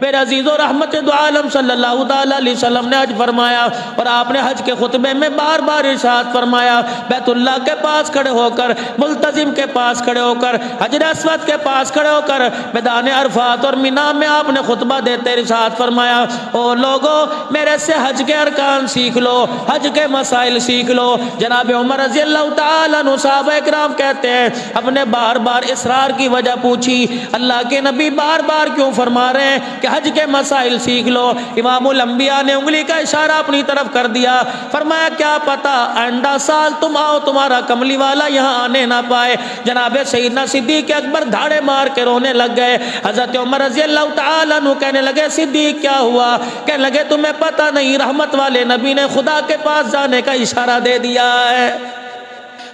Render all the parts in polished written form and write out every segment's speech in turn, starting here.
میرے عزیز و رحمت دو عالم صلی اللہ تعالیٰ علیہ وسلم نے حج فرمایا، اور آپ نے حج کے خطبے میں بار بار ارشاد فرمایا، بیت اللہ کے پاس کھڑے ہو کر، ملتزم کے پاس کھڑے ہو کر، حجر اسود کے پاس کھڑے ہو کر میدان عرفات اور مینا میں آپ نے خطبہ دیتے ارشاد فرمایا، او لوگو میرے سے حج کے ارکان سیکھ لو، حج کے مسائل سیکھ لو۔ جناب عمر رضی اللہ تعالیٰ عنہ صحابہ اکرام کہتے ہیں، ہم نے بار بار اصرار کی وجہ پوچھی، اللہ کے نبی بار بار کیوں فرما رہے ہیں کہ حج کے مسائل سیکھ لو؟ امام الانبیاء نے انگلی کا اشارہ اپنی طرف کر دیا، فرمایا کیا پتا آئندہ سال تم آؤ تمہارا کملی والا یہاں آنے نہ پائے۔ جناب سیدنا صدیق اکبر دھاڑے مار کے رونے لگ گئے۔ حضرت عمر رضی اللہ تعالیٰ عنہ کہنے لگے، صدیق کیا ہوا؟ کہنے لگے تمہیں پتہ نہیں، رحمت والے نبی نے خدا کے پاس جانے کا اشارہ دے دیا ہے۔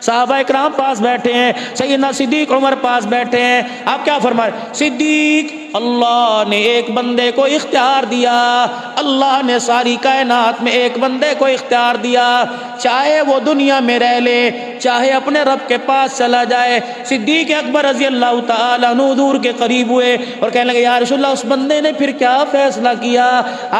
صحابہ اکرام پاس بیٹھے ہیں، سیدنا صدیق عمر پاس بیٹھے ہیں، آپ کیا فرمائے؟ صدیق، اللہ نے ایک بندے کو اختیار دیا، اللہ نے ساری کائنات میں ایک بندے کو اختیار دیا، چاہے وہ دنیا میں رہ لے چاہے اپنے رب کے پاس چلا جائے۔ صدیق اکبر رضی اللہ تعالیٰ عنہ حضور کے قریب ہوئے اور کہنے لگے، یا رسول اللہ اس بندے نے پھر کیا فیصلہ کیا؟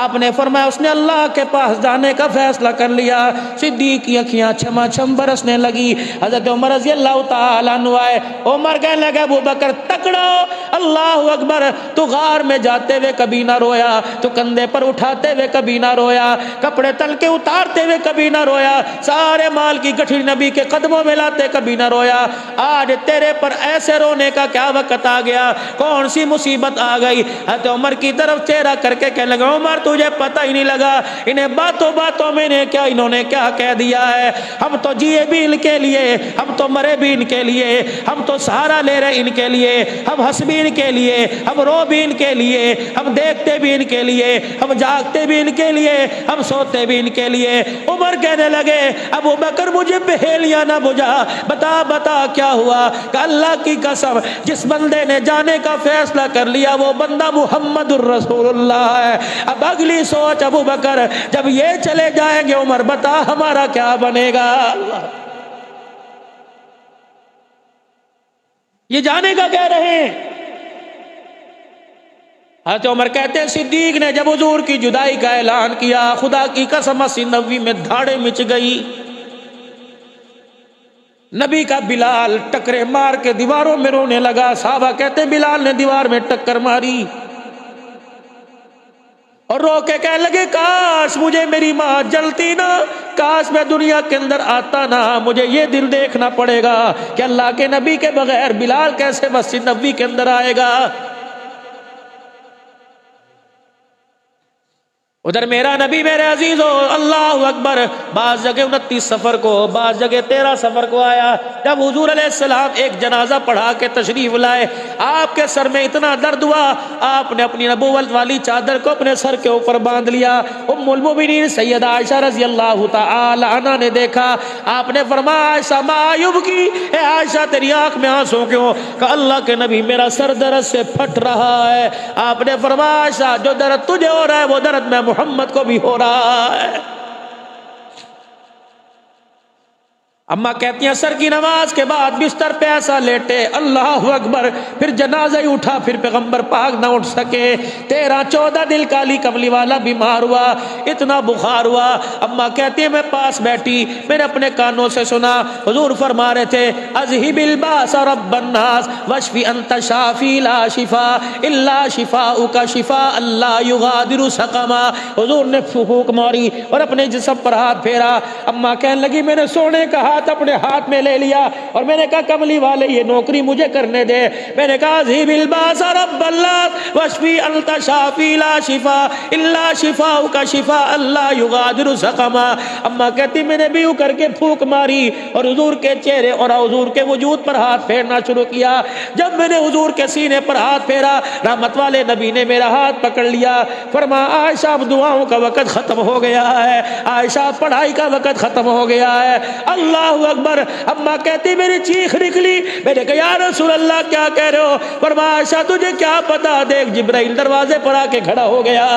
آپ نے فرمایا اس نے اللہ کے پاس جانے کا فیصلہ کر لیا۔ صدیق کی اکھیاں چھما چھم برسنے لگی۔ حضرت عمر رضی اللہ تعالیٰ عنہ آئے، عمر کہنے لگے، ابو بکر تکڑو، اللہ اکبر، تو غار میں جاتے ہوئے کبھی نہ رویا، تو کندھے پر اٹھاتے ہوئے کبھی نہ رویا، کپڑے تل کے اتارتے ہوئے کبھی نہ رویا، سارے مال کی گٹھڑی نبی کے قدموں میں لاتے کبھی نہ رویا۔ آج تیرے پر ایسے رونے کا کیا وقت آ گیا؟ کون سی مصیبت آ گئی؟ حضرت عمر کی طرف چہرہ کر کے کہنے لگا، عمر تجھے پتہ ہی نہیں لگا انہیں باتوں باتوں میں انہوں نے کیا کہہ دیا ہے۔ ہم تو جیے بھی ان کے لیے، ہم تو مرے بھی ان کے لیے، ہم تو سہارا لے رہے ان کے لیے، ہم ہنس بھی ان کے لیے، ہم رو بھی ان کے لیے، ہم دیکھتے بھی ان کے لیے، ہم جاگتے بھی ان کے لیے، ہم سوتے بھی ان کے لیے۔ عمر کہنے لگے، ابو بکر مجھے پہیلیاں نہ بجھا، بتا بتا کیا ہوا؟ کہ اللہ کی قسم جس بندے نے جانے کا فیصلہ کر لیا وہ بندہ محمد الرسول اللہ ہے۔ اب اگلی سوچ ابو بکر، جب یہ چلے جائیں گے عمر بتا ہمارا کیا بنے گا؟ اللہ، یہ جانے کا کہہ رہے ہیں۔ حضرت عمر کہتے ہیں صدیق نے جب حضور کی جدائی کا اعلان کیا، خدا کی قسم 80-90 میں دھاڑے مچ گئی۔ نبی کا بلال ٹکرے مار کے دیواروں میں رونے لگا۔ صحابہ کہتے ہیں بلال نے دیوار میں ٹکر ماری اور رو کے کہنے لگے، کاش مجھے میری ماں جلتی نہ، کاش میں دنیا کے اندر آتا نہ، مجھے یہ دل دیکھنا پڑے گا کہ اللہ کے نبی کے بغیر بلال کیسے مسجد نبوی کے اندر آئے گا۔ ادھر میرا نبی میرے عزیزو، اللہ اکبر، بعض جگہ 29 سفر کو، بعض جگہ 13 سفر کو آیا۔ جب حضور علیہ السلام ایک جنازہ پڑھا کے تشریف لائے، آپ کے سر میں اتنا درد ہوا، آپ نے اپنی نبوت والی چادر کو اپنے سر کے اوپر باندھ لیا۔ ام المؤمنین سیدہ عائشہ رضی اللہ تعالی عنہا نے دیکھا، آپ نے فرمایا، عائشہ ما عیوب کی، اے عائشہ تیری آنکھ میں آنسو کیوں؟ کہ اللہ کے نبی میرا سر درد سے پھٹ رہا ہے۔ آپ نے فرمایا، عائشہ جو درد تجھے ہو رہا ہے وہ درد میں محمد کو بھی ہو رہا ہے۔ اماں کہتی ہیں سر کی نماز کے بعد بستر پہ ایسا لیٹے، اللہ اکبر، پھر جنازہ ہی اٹھا، پھر پیغمبر پاک نہ اٹھ سکے۔ 13-14 دن کالی کملی والا بیمار ہوا، اتنا بخار ہوا۔ اماں کہتی ہیں میں پاس بیٹھی، میں نے اپنے کانوں سے سنا حضور فرما رہے تھے، اذهب الباس رب الناس واشف انت شافی لا شفاء الا شفاؤک شفاء لا یغادر سقما۔ حضور نے پھونک ماری اور اپنے جسم پر ہاتھ پھیرا۔ اماں کہنے لگی میں نے سونے کا ہاتھ اپنے ہاتھ میں لے لیا اور میں نے کہا کملی والے یہ نوکری مجھے کرنے دے۔ میں نے کہا ذیب الباس رب اللہ واشفی انت شافی لا شفاء الا شفاؤک شفاء اللہ یغادر سقما۔ اما کہتی میں نے بھی یوں کر کے پھونک ماری اور حضور کے چہرے اور حضور کے وجود پر ہاتھ پھیرنا شروع کیا۔ جب میں نے حضور کے سینے پر ہاتھ پھیرا، رحمت والے نبی نے میرا ہاتھ پکڑ لیا، فرمایا عائشہ اب دعاؤں کا وقت ختم ہو گیا ہے، عائشہ پڑھائی کا وقت ختم ہو گیا ہے۔ اللہ اکبر۔ اماں کہتی میری چیخ نکلی، میں نے کہا یا رسول اللہ کیا کہہ رہے ہو؟ فرمایا عائشہ تجھے کیا پتا، دیکھ جبرائیل دروازے پر آ کے کھڑا ہو گیا۔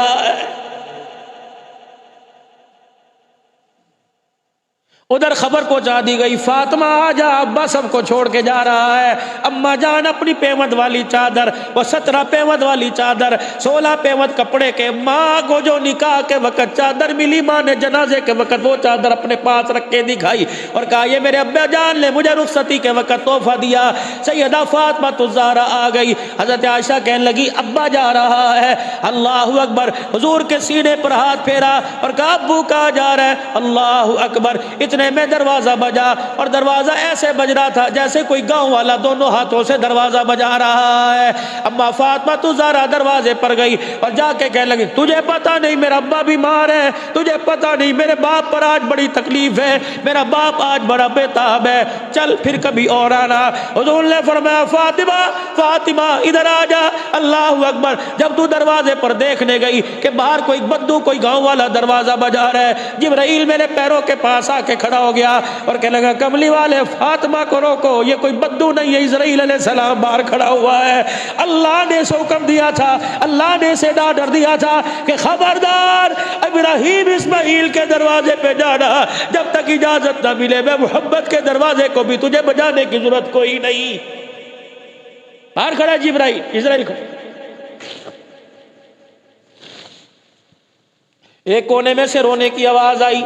ادھر خبر پہنچا دی گئی، فاطمہ آ جا، ابا سب کو چھوڑ کے جا رہا ہے۔ اما جان اپنی پیمد والی چادر، وہ 17 پیمد والی چادر، 16 پیمد کپڑے کے، ماں کو جو نکاح کے وقت چادر ملی، ماں نے جنازے کے وقت وہ چادر اپنے پاس رکھ کے دکھائی اور کہا یہ میرے ابا جان نے مجھے رخصتی کے وقت تحفہ دیا۔ سیدہ فاطمہ الزہرا آ گئی، حضرت عائشہ کہنے لگی ابا جا رہا ہے۔ اللہ اکبر، حضور کے سینے پر ہاتھ پھیرا اور کہا ابو کہاں جا رہا ہے؟ اللہ اکبر، اتنے میں دروازہ بجا اور دروازہ ایسے بج رہا تھا جیسے کوئی گاؤں والا دونوں ہاتھوں سے دروازہ بجا رہا ہے۔ اما فاطمہ الزہرا دروازے پر گئی اور جا کے کہنے لگی تجھے پتا نہیں میرا ابا بیمار ہے، تجھے پتا نہیں میرے باپ پر آج بڑی تکلیف ہے، میرا باپ آج بڑا بےتاب ہے، چل پھر کبھی اور آنا۔ حضور نے فرمایا فاطمہ فاطمہ ادھر آ جا۔ اللہ اکبر، جب تو دروازے پر دیکھنے گئی کہ باہر کوئی بدو کوئی گاؤں والا دروازہ بجا رہا ہے، جبرائیل میرے پیروں کے پاس آ کے کھڑا ہو گیا اور کہنے لگا کملی والے فاطمہ کو روکو، یہ کوئی بدو نہیں ہے، اسرائیل علیہ السلام باہر کھڑا ہوا ہے۔ اللہ نے اسے حکم دیا تھا، اللہ نے اسے ڈر دیا تھا کہ خبردار ابراہیم اسماعیل کے دروازے پہ جانا، جب تک اجازت نہ ملے میں محمد کے دروازے کو بھی تجھے بجانے کی ضرورت کوئی نہیں۔ باہر کھڑا جبرائیل، اسرائیل کو ایک کونے میں سے رونے کی آواز آئی،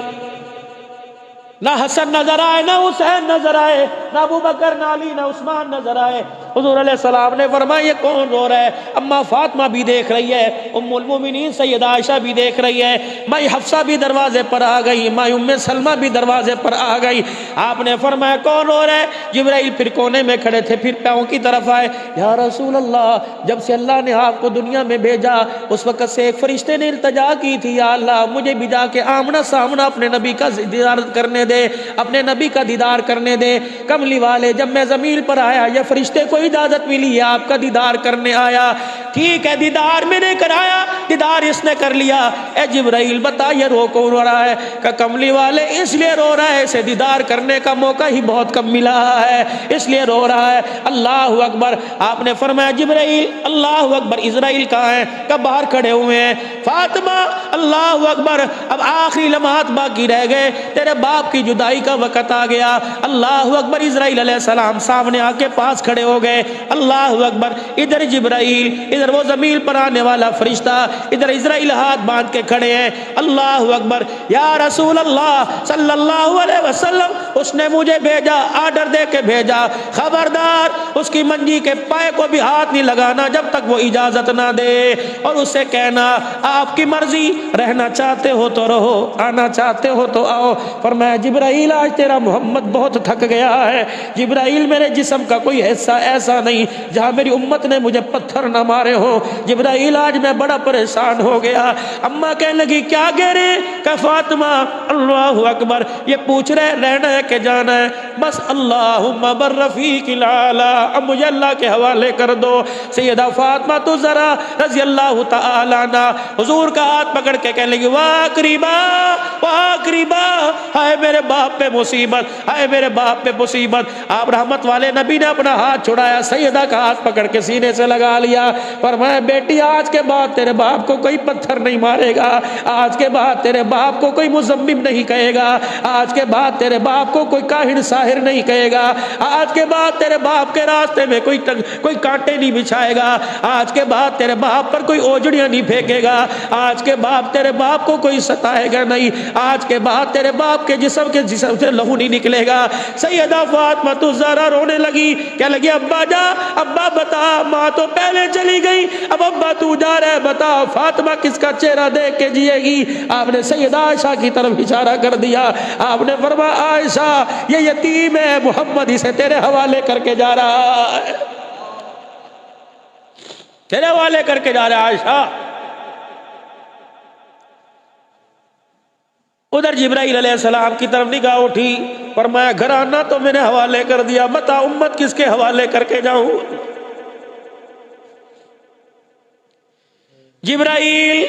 نہ حسن نظر آئے، نہ حسین نظر آئے، نہ ابو بکر، نہ علی، نہ عثمان نظر آئے۔ حضور علیہ السلام نے فرمایا یہ کون رو رہا ہے؟ اما فاطمہ بھی دیکھ رہی ہے، ام المومنین سیدہ عائشہ بھی دیکھ رہی ہے، مائی حفصہ بھی دروازے پر آ گئی، مائی ام سلمہ بھی دروازے پر آ گئی۔ آپ نے فرمایا کون رو رہا ہے؟ جبرائیل پھر کونے میں کھڑے تھے، پھر پاؤں کی طرف آئے، یا رسول اللہ جب سے اللہ نے آپ کو دنیا میں بھیجا اس وقت سے ایک فرشتے نے التجا کی تھی، یا اللہ مجھے بھی جا کے آمنا سامنا اپنے نبی کا زیارت کرنے دے، اپنے نبی کا دیدار کرنے دے۔ کملی والے جب میں زمین پر آیا یہ فرشتے کو اجازت ملی ہے آپ کا دیدار کرنے آیا، ٹھیک ہے دیدار میں نے کرایا، دیدار اس نے کر لیا، اے جبرائیل بتا یہ رو کون رو رہا ہے؟ کہ کملی والے اس لیے رو رہا ہے، اسے دیدار کرنے کا موقع ہی بہت کم ملا ہے اس لیے رو رہا ہے۔ اللہ اکبر، آپ نے فرمایا جبرائیل اللہ اکبر، اسرائیل کہاں ہے؟ کہ باہر کھڑے ہوئے ہیں۔ فاطمہ اللہ اکبر، اب آخری لمحات باقی رہ گئے، تیرے باپ کی جدائی کا وقت آ گیا۔ اللہ اکبر، اسرائیل علیہ السلام سامنے آ کے پاس کھڑے ہو گئے۔ اللہ اکبر، ادھر جبرائیل، ادھر وہ زمین پر آنے والا فرشتہ، ادھر اسرائیل ہاتھ باندھ کے کھڑے ہیں۔ اللہ اکبر، یا رسول اللہ صلی اللہ علیہ وسلم اس نے مجھے بھیجا، آرڈر دے کے بھیجا، خبردار اس کی منجی کے پائے کو بھی ہاتھ نہیں لگانا جب تک وہ اجازت نہ دے، اور اس سے کہنا آپ کی مرضی، رہنا چاہتے ہو تو رہو، آنا چاہتے ہو تو آؤ۔ فرمایا جبرائیل آج تیرا محمد بہت تھک گیا ہے، جبرائیل میرے جسم کا کوئی حصہ ایسا نہیں جہاں میری امت نے مجھے پتھر نہ مارے ہوں، جبرائیل آج میں بڑا پریشان ہو گیا۔ اما کہنے لگی کیا کہہ رہے؟ کہ فاطمہ اللہ اکبر، یہ پوچھ رہے رہنا ہے کہ جانا ہے؟ بس اللہم بالرفیق الاعلی، اب مجھے اللہ کے حوالے کر دو۔ سیدہ فاطمہ الزہرا رضی اللہ تعالی عنہ حضور کا ہاتھ پکڑ کے کہنے لگی واہ قریبا واہ قریبا، ہائے میرے باپ پہ مصیبت، ہائے میرے باپ پہ مصیبت۔ آپ رحمت والے نبی نے اپنا ہاتھ چھڑایا، سیدہ کا ہاتھ پکڑ کے سینے سے لگا لیا، فرمایا بیٹی آج کے بعد تیرے باپ کو کوئی پتھر نہیں مارے گا، آج کے بعد تیرے باپ کو کوئی مذمم نہیں کہے گا، آج کے بعد تیرے باپ کو کوئی کاہن ساحر نہیں کہے گا، آج کے بعد تیرے باپ کے راستے میں کوئی کانٹے نہیں بچھائے گا، آج کے بعد تیرے باپ پر کوئی اوجڑیاں نہیں پھینکے گا، آج کے بعد تیرے باپ کو کوئی ستائے گا نہیں، آج کے بعد تیرے باپ کے جسم سے لہو نہیں نکلے گا۔ سیدہ فاطمہ الزہرا رونے لگی، کہنے لگی ابا جا، ابا بتا، ماں تو پہلے چلی گئی، اب ابا تو جا رہا ہے، بتا فاطمہ کس کا چہرہ دیکھ کے جیے گی؟ آپ نے سیدہ عائشہ کی طرف اشارہ کر دیا، آپ نے فرمایا عائشہ یہ یتیم ہے، محمد اسے تیرے حوالے کر کے جا رہا ہے، تیرے حوالے کر کے جا رہا ہے عائشہ۔ ادھر جبرائیل علیہ السلام کی طرف نگاہ اٹھی، فرمایا گھرانہ تو میں نے حوالے کر دیا، بتا امت کس کے حوالے کر کے جاؤں؟ جبرائیل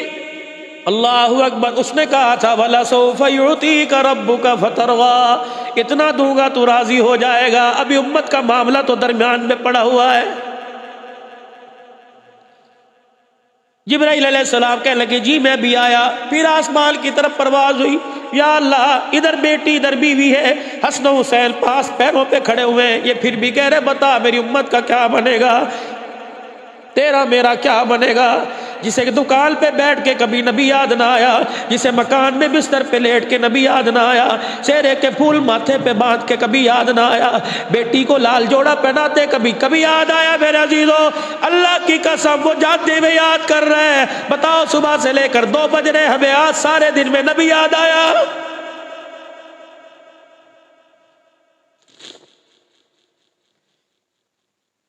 اللہ اکبر، اس نے کہا تھا وَلَسَوْفَ يُعْطِيكَ رَبُّكَ فَتَرْضَىٰ، اتنا دوں گا تو راضی ہو جائے گا، ابھی امت کا معاملہ تو درمیان میں پڑا ہوا ہے۔ جبرائیل علیہ السلام کہنے لگے جی میں بھی آیا، پھر آسمان کی طرف پرواز ہوئی، یا اللہ ادھر بیٹی ادھر بیوی ہے، حسن و حسین پاس پیروں پہ کھڑے ہوئے ہیں، یہ پھر بھی کہہ رہے بتا میری امت کا کیا بنے گا، تیرا میرا کیا بنے گا؟ جسے دکان پہ بیٹھ کے کبھی نبی یاد نہ آیا، جسے مکان میں بستر پہ لیٹ کے نبی یاد نہ آیا، چہرے کے پھول ماتھے پہ باندھ کے کبھی یاد نہ آیا، بیٹی کو لال جوڑا پہناتے کبھی یاد آیا؟ میرے عزیزو اللہ کی قسم وہ جاتے ہوئے یاد کر رہے ہیں، بتاؤ صبح سے لے کر 2 بج رہے ہمیں آج سارے دن میں نبی یاد آیا؟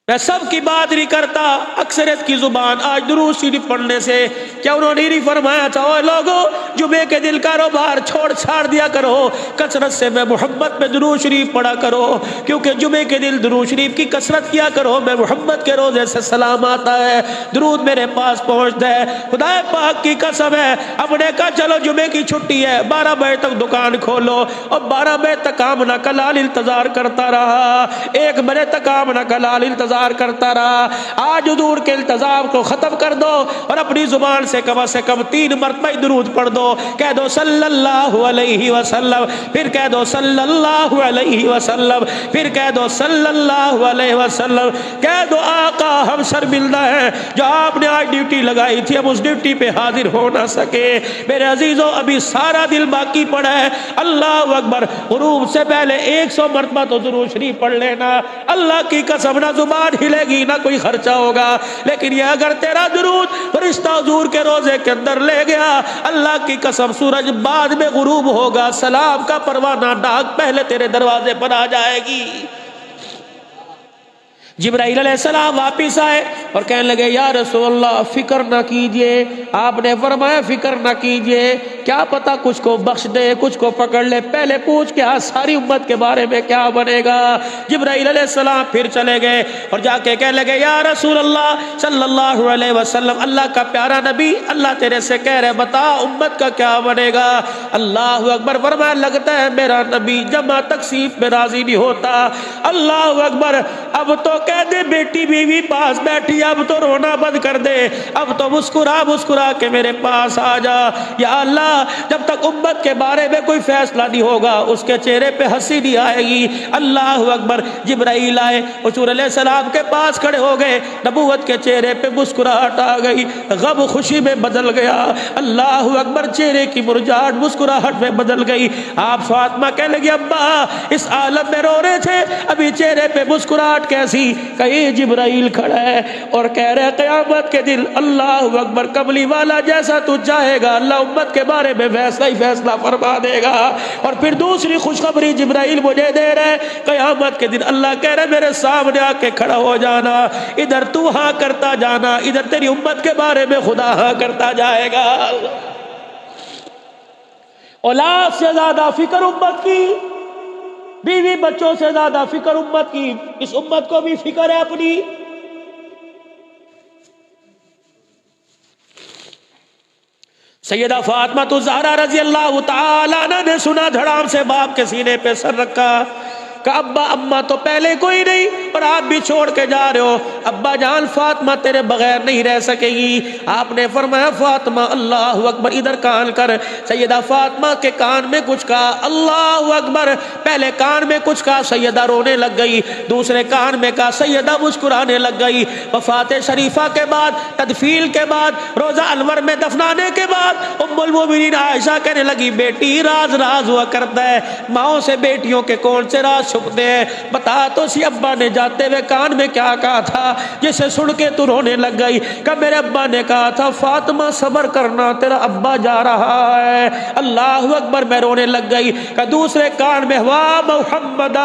میں سب کی بات نہیں کرتا، اکثریت کی زبان آج درود شریف پڑھنے سے کیا انہوں نے نہیں فرمایا چاہو لوگوں جمعے کے دل کاروبار چھوڑ چھاڑ دیا کرو، کثرت سے میں محمد میں درود شریف پڑھا کرو، کیونکہ جمعے کے دل درود شریف کی کثرت کیا کرو، میں محمد کے روزے سے سلام آتا ہے، درود میرے پاس پہنچتا ہے۔ خدا پاک کی قسم ہے، اب نے کہا چلو جمعے کی چھٹی ہے 12 بجے تک دکان کھولو، اور 12 بجے تک آمنہ کا لال انتظار کرتا رہا، 1 بجے تک آمنہ کا لال انتظار کرتا رہا۔ آج حضور کے التزام کو ختم کر دو اور اپنی زبان سے کم 3 مرتبہ درود پڑھ دو، کہہ دو صلی اللہ علیہ وسلم، پھر کہہ دو صلی اللہ علیہ وسلم، پھر کہہ دو صلی اللہ علیہ وسلم، کہہ دو آقا ہم شرمندہ ہیں جو آپ نے آج ڈیوٹی لگائی تھی ہم اس ڈیوٹی پہ حاضر ہو نہ سکے۔ میرے عزیزوں ابھی سارا دل باقی پڑا ہے، اللہ اکبر، غروب سے پہلے 100 مرتبہ تو درود شریف پڑھ لینا، اللہ کی قسم نہ زبان ہلے گی نہ کوئی خرچہ ہوگا، لیکن یہ اگر تیرا درود فرشتہ حضور کے روزے کے اندر لے گیا، اللہ کی قسم سورج بعد میں غروب ہوگا، سلام کا پروانہ ڈاک پہلے تیرے دروازے پر آ جائے گی۔ جبرائیل علیہ السلام واپس آئے اور کہنے لگے یا رسول اللہ فکر نہ کیجئے، آپ نے فرمایا فکر نہ کیجئے، کیا پتا کچھ کو بخش دے کچھ کو پکڑ لے، پہلے پوچھ کے ساری امت کے بارے میں کیا بنے گا۔ جبرائیل علیہ السلام پھر چلے گئے اور جا کے کہنے لگے یا رسول اللہ صلی اللہ علیہ وسلم، اللہ کا پیارا نبی اللہ تیرے سے کہہ رہے بتا امت کا کیا بنے گا۔ اللہ اکبر، فرمایا لگتا ہے میرا نبی جمع تقسیم میں راضی نہیں ہوتا۔ اللہ اکبر، اب تو کہہ دے بیٹی بیوی پاس بیٹھی اب تو رونا بند کر دے، اب تو مسکرا مسکرا کے میرے پاس آ جا۔ یا اللہ جب تک امت کے بارے میں کوئی فیصلہ نہیں ہوگا اس کے چہرے پہ ہنسی نہیں آئے گی۔ اللہ اکبر، جبرائیل آئے حضور علیہ السلام کے پاس کھڑے ہو گئے، نبوت کے چہرے پہ مسکراہٹ آ گئی، غم خوشی میں بدل گیا۔ اللہ اکبر، چہرے کی مرجھاہٹ مسکراہٹ میں بدل گئی۔ آپ فاطمہ کہنے لگی ابا اس عالم میں رو رہے تھے ابھی چہرے پہ مسکراہٹ کیسی؟ کہیں جبرائیل کھڑا ہے اور کہہ رہے قیامت کے دن اللہ اکبر کملی والا جیسا تو چاہے گا اللہ امت کے بارے میں ویسا ہی فیصلہ فرما دے گا۔ اور پھر دوسری خوشخبری جبرائیل مجھے دے رہے قیامت کے دن اللہ کہہ رہے میرے سامنے آ کے کھڑا ہو جانا، ادھر تو ہاں کرتا جانا، ادھر تیری امت کے بارے میں خدا ہاں کرتا جائے گا۔ اولاد سے زیادہ فکر امت کی، بیوی بچوں سے زیادہ فکر امت کی، اس امت کو بھی فکر ہے اپنی۔ سیدہ فاطمہ الزہرا رضی اللہ تعالی عنہا نے سنا دھڑام سے باپ کے سینے پہ سر رکھا کہ ابا اماں تو پہلے کوئی نہیں اور آپ بھی چھوڑ کے جا رہے ہو، ابا جان فاطمہ تیرے بغیر نہیں رہ سکے گی۔ آپ نے فرمایا فاطمہ اللہ اکبر ادھر کان کر، سیدہ فاطمہ کے کان میں کچھ کہا، اللہ اکبر، پہلے کان میں کچھ کہا سیدہ رونے لگ گئی، دوسرے کان میں کہا سیدہ مسکرانے لگ گئی۔ وفات شریفہ کے بعد، تدفین کے بعد، روزہ انور میں دفنانے کے بعد ام المومنین عائشہ کہنے لگی بیٹی راز راز ہوا کرتا ہے، ماؤں سے بیٹیوں کے کون سے راز چھپتے ہیں، بتا تو سی ابا نے جاتے ہوئے کان میں کیا کہا تھا جسے سن کے تو رونے لگ گئی؟ کہ میرے ابا نے کہا تھا فاطمہ صبر کرنا تیرا ابا جا رہا ہے۔ اللہ اکبر، میں رونے لگ گئی۔ کہ دوسرے کان میں ہوا محمد،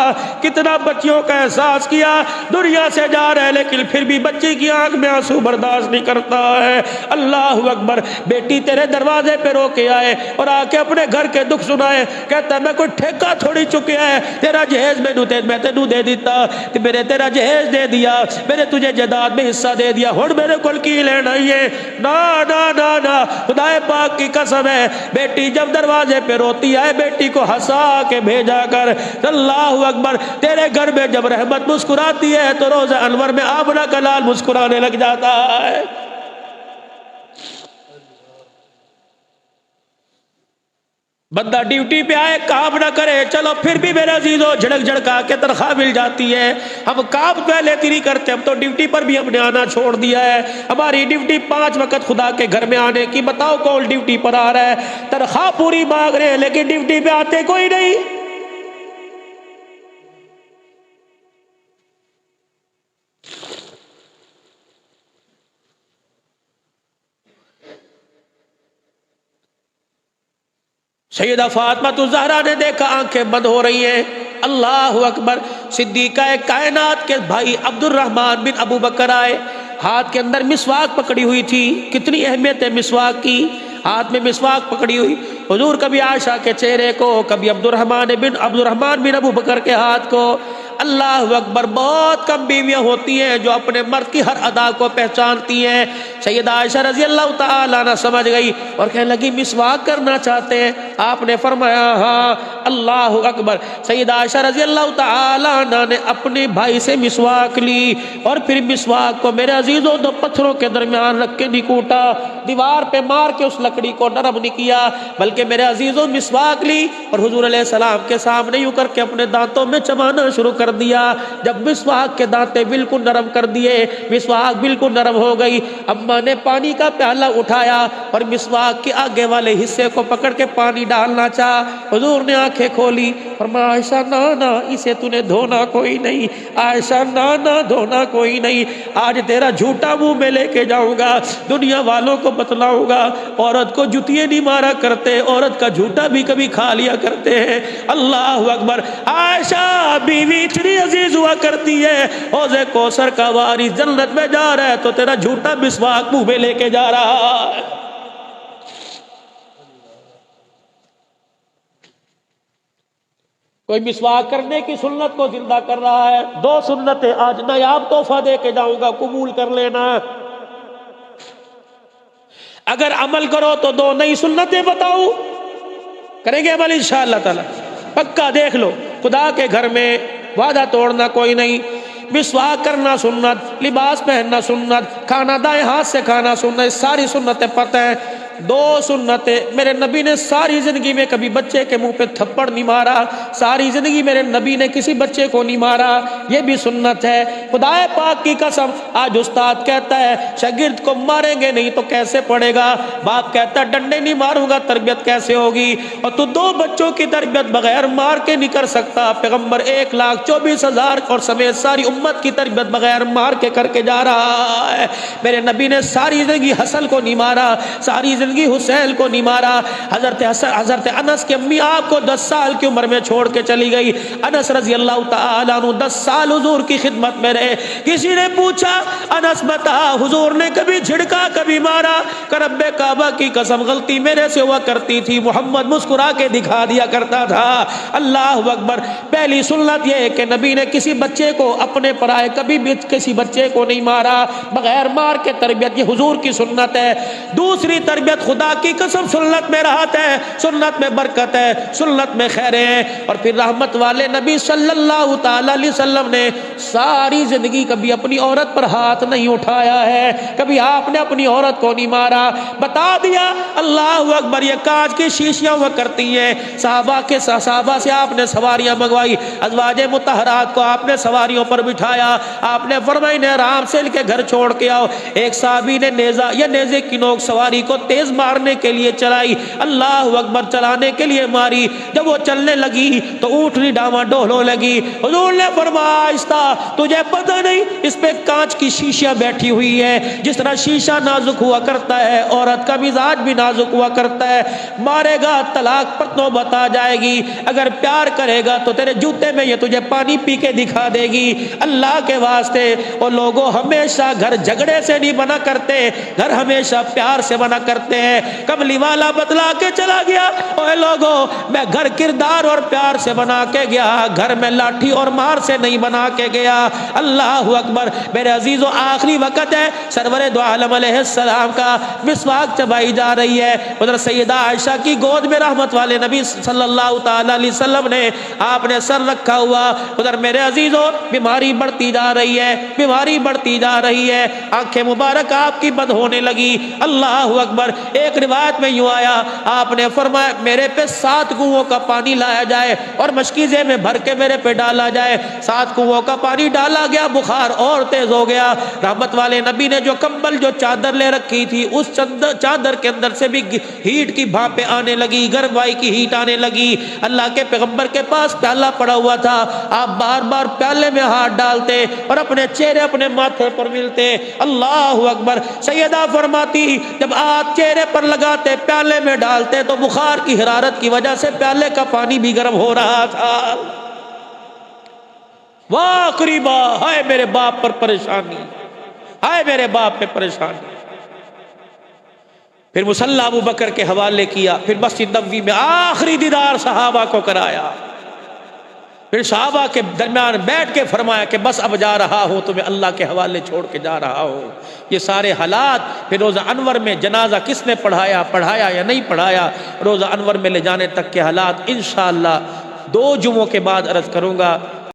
کتنا بچیوں کا احساس کیا دنیا سے جا رہے لیکن پھر بھی بچی کی آنکھ میں آنسو برداشت نہیں کرتا ہے۔ اللہ اکبر، بیٹی تیرے دروازے پہ رو کے آئے اور آ کے اپنے گھر کے دکھ سنائے، کہتا ہے میں کوئی ٹھیکہ تھوڑی چکیا ہے، تیرا جہیز میں تینوں دے دیتا، میں نے تیرا جہیز دے دیا، میں نے تجھے جائیداد میں حصہ دے دیا، ہن میرے کول کی لینا یہ؟ نا نا نا نا، خدا پاک کی قسم ہے بیٹی جب دروازے پہ روتی ہے بیٹی کو ہنسا کے بھیجا کر۔ اللہ اکبر، تیرے گھر میں جب رحمت مسکراتی ہے تو روزہ انور میں آمنہ کا لال مسکرانے لگ جاتا ہے۔ بندہ ڈیوٹی پہ آئے کام نہ کرے، چلو پھر بھی میرے عزیزو جھڑک جھڑکا کے تنخواہ مل جاتی ہے۔ ہم کام پہلے نہیں کرتے، ہم تو ڈیوٹی پر بھی ہم نے آنا چھوڑ دیا ہے۔ ہماری ڈیوٹی 5 وقت خدا کے گھر میں آنے کی، بتاؤ کون ڈیوٹی پر آ رہا ہے؟ تنخواہ پوری مانگ رہے ہیں لیکن ڈیوٹی پہ آتے کوئی نہیں۔ سیدہ فاطمہ الزہرا نے دیکھا آنکھیں بند ہو رہی ہیں، اللہ اکبر۔ صدیقہ کائنات کے بھائی عبد الرحمن بن ابو بکر آئے، ہاتھ کے اندر مسواک پکڑی ہوئی تھی۔ کتنی اہمیت ہے مسواک کی، ہاتھ میں مسواک پکڑی ہوئی۔ حضور کبھی عائشہ کے چہرے کو، کبھی عبد الرحمن بن ابو بکر کے ہاتھ کو۔ اللہ اکبر، بہت کم بیویاں ہوتی ہیں جو اپنے مرد کی ہر ادا کو پہچانتی ہیں۔ سیدہ عائشہ رضی اللہ تعالیٰ عنہ سمجھ گئی اور کہنے لگی مسواک کرنا چاہتے ہیں؟ آپ نے فرمایا ہاں۔ اللہ اکبر، سیدہ عائشہ رضی اللہ تعالیٰ عنہ نے اپنے بھائی سے مسواک لی اور پھر مسواک کو میرے عزیزوں 2 پتھروں کے درمیان رکھ کے نہیں کوٹا، دیوار پہ مار کے اس لکڑی کو نرم نہیں کیا، بلکہ میرے عزیزوں مسواک لی اور حضور علیہ السلام کے سامنے یوں کر کے اپنے دانتوں میں چبانا شروع کر دیا۔ جب مسواک کے دانتے بالکل نرم کر دیے، مسواک بالکل نرم ہو گئی، اماں نے پانی کا پیالہ اٹھایا اور مسواک کے آگے والے حصے کو پکڑ کے پانی ڈالنا چاہا۔ حضور نے آنکھیں کھولی، فرمایا عائشہ نا اسے تو نے دھونا کوئی نہیں، عائشہ نا دھونا کوئی نہیں، آج تیرا جھوٹا منہ میں لے کے جاؤں گا، دنیا والوں کو بتلاؤں گا عورت کو جوتیے نہیں مارا کرتے، عورت کا جھوٹا بھی کبھی کھا لیا کرتے ہیں۔ اللہ اکبر، عائشہ بیوی اتنی عزیز ہوا کرتی ہے، حوض کوثر کا وارث جنت میں جا رہا ہے تو تیرا جھوٹا مسواک منہ میں لے کے جا رہا ہے۔ کوئی مسواک کرنے کی سنت کو زندہ کر رہا ہے۔ 2 سنتیں آج نایاب تحفہ دے کے جاؤں گا، قبول کر لینا۔ اگر عمل کرو تو 2 نئی سنتیں بتاؤں، کریں گے عمل انشاءاللہ تعالی؟ پکا دیکھ لو، خدا کے گھر میں وعدہ توڑنا کوئی نہیں۔ مسواک کرنا سنت، لباس پہننا سنت، کھانا دائیں ہاتھ سے کھانا سنت، ساری سنتیں پتہ ہیں۔ 2 سنتیں میرے نبی نے ساری زندگی میں کبھی بچے کے منہ پہ تھپڑ نہیں مارا، ساری زندگی میرے نبی نے کسی بچے کو نہیں مارا، یہ بھی سنت ہے۔ خدا پاک کی قسم، آج استاد کہتا ہے شاگرد کو ماریں گے نہیں تو کیسے پڑھے گا، باپ کہتا ہے ڈنڈے نہیں ماروں گا تربیت کیسے ہوگی، اور تو 2 بچوں کی تربیت بغیر مار کے نہیں کر سکتا۔ پیغمبر 1,24,000 اور سمیت ساری امت کی تربیت بغیر مار کے کر کے جا رہا ہے۔ میرے نبی نے ساری زندگی حسن کو نہیں مارا، ساری زندگی حسین کو نہیں مارا۔ حضرت انس کی امی آپ کو 10 سال کی عمر میں چھوڑ کے چلی گئی۔ انس رضی اللہ تعالیٰ عنہ 10 سال حضور کی خدمت میں رہے۔ کسی نے پوچھا انس بتا حضور نے کبھی جھڑکا کبھی مارا؟ کہ رب کعبہ کی قسم غلطی میرے سے ہوا کرتی تھی، محمد مسکرا کے دکھا دیا کرتا تھا۔ اللہ اکبر، پہلی سنت یہ ہے کہ نبی نے کسی بچے کو اپنے پرائے کبھی بھی کسی بچے کو نہیں مارا، بغیر مار کے تربیت، یہ حضور کی سنت ہے۔ دوسری تربیت خدا کی قسم سنت میں راحت ہے، سنت میں برکت ہے، سنت میں خیریں ہیں۔ اور پھر رحمت والے نبی صلی اللہ تعالی علیہ وسلم نے ساری زندگی کبھی اپنی عورت پر ہاتھ نہیں اٹھایا ہے، کبھی آپ نے اپنی عورت کو نہیں مارا، بتا دیا۔ اللہ اکبر، یہ کانچ کی شیشیاں ہوا کرتی ہیں، صحابہ سے آپ نے سواریاں منگوائی، ازواج مطہرات کو آپ نے سواریوں پر بٹھایا، آپ نے فرمایا انہیں آرام سے ان کے گھر چھوڑ کے آؤ۔ ایک صحابی نے نیزے کی نوک سواری کو تیز مارنے کے لیے چلائی، اللہ اکبر، چلانے کے لیے ماری، جب وہ چلنے لگی تو اونٹنی ڈاما ڈولنے لگی۔ حضور نے فرمایا آہستہ، تجھے پتہ نہیں اس پہ کانچ کی شیشیاں بیٹھی ہوئی ہے، جس طرح شیشہ نازک ہوا کرتا ہے عورت کا مزاج بھی نازک ہوا کرتا ہے، مارے گا طلاق پر نوبت آ جائے گی، اگر پیار کرے گا تو تیرے جوتے میں یہ تجھے پانی پی کے دکھا دے گی۔ اللہ کے واسطے وہ لوگوں ہمیشہ گھر جھگڑے سے نہیں بنا کرتے، گھر ہمیشہ پیار سے بنا کرتے ہیں۔ کملی والا بتلا کے چلا گیا، اوے لوگوں میں گھر کردار اور پیار سے بنا کے گیا، گھر میں لاٹھی اور مار سے نہیں بنا کے گیا۔ اللہ اکبر، میرے عزیزو آخری وقت ہے، سرور دو عالم علیہ السلام کا مسواک چبائی جا رہی ہے، ادھر سیدہ عائشہ کی گود میں رحمت والے نبی صلی اللہ تعالی علیہ وسلم نے آپ نے سر رکھا ہوا، ادھر میرے عزیزو بیماری بڑھتی جا رہی ہے، بیماری بڑھتی جا رہی ہے، آنکھیں مبارک آپ کی بند ہونے لگی۔ اللہ اکبر، ایک روایت میں یوں آیا، آپ نے فرمایا میرے پہ 7 کنوؤں کا پانی لایا جائے اور مشکیزے میں بھر کے میرے پہ ڈالا جائے۔ 7 کنوؤں کا پانی ڈالا گیا، بخار اور تیز ہو گیا۔ رحمت والے نبی نے جو کمبل جو چادر لے رکھی تھی، اس چادر کے اندر سے بھی ہیٹ کی بھاپیں آنے لگی، گرمائی کی ہیٹ آنے لگی۔ اللہ کے پیغمبر کے پاس پیالہ پڑا ہوا تھا، آپ بار بار پیالے میں ہاتھ ڈالتے اور اپنے چہرے اپنے ماتھے پر ملتے۔ اللہ اکبر۔ سیدہ فرماتی جب ہاتھ چہرے پر لگاتے، پیالے میں ڈالتے تو بخار کی حرارت کی وجہ سے پیالے کا پانی بھی گرم ہو رہا تھا۔ واہ قریبا، ہائے میرے باپ پر پریشانی، ہائے میرے باپ پہ پریشانی۔ پھر مصلی ابو بکر کے حوالے کیا، پھر مسجد نبوی میں آخری دیدار صحابہ کو کرایا، پھر صحابہ کے درمیان بیٹھ کے فرمایا کہ بس اب جا رہا ہوں، تمہیں اللہ کے حوالے چھوڑ کے جا رہا ہوں۔ یہ سارے حالات پھر روزہ انور میں جنازہ کس نے پڑھایا یا نہیں پڑھایا، روزہ انور میں لے جانے تک کے حالات انشاءاللہ 2 جمعوں کے بعد عرض کروں گا۔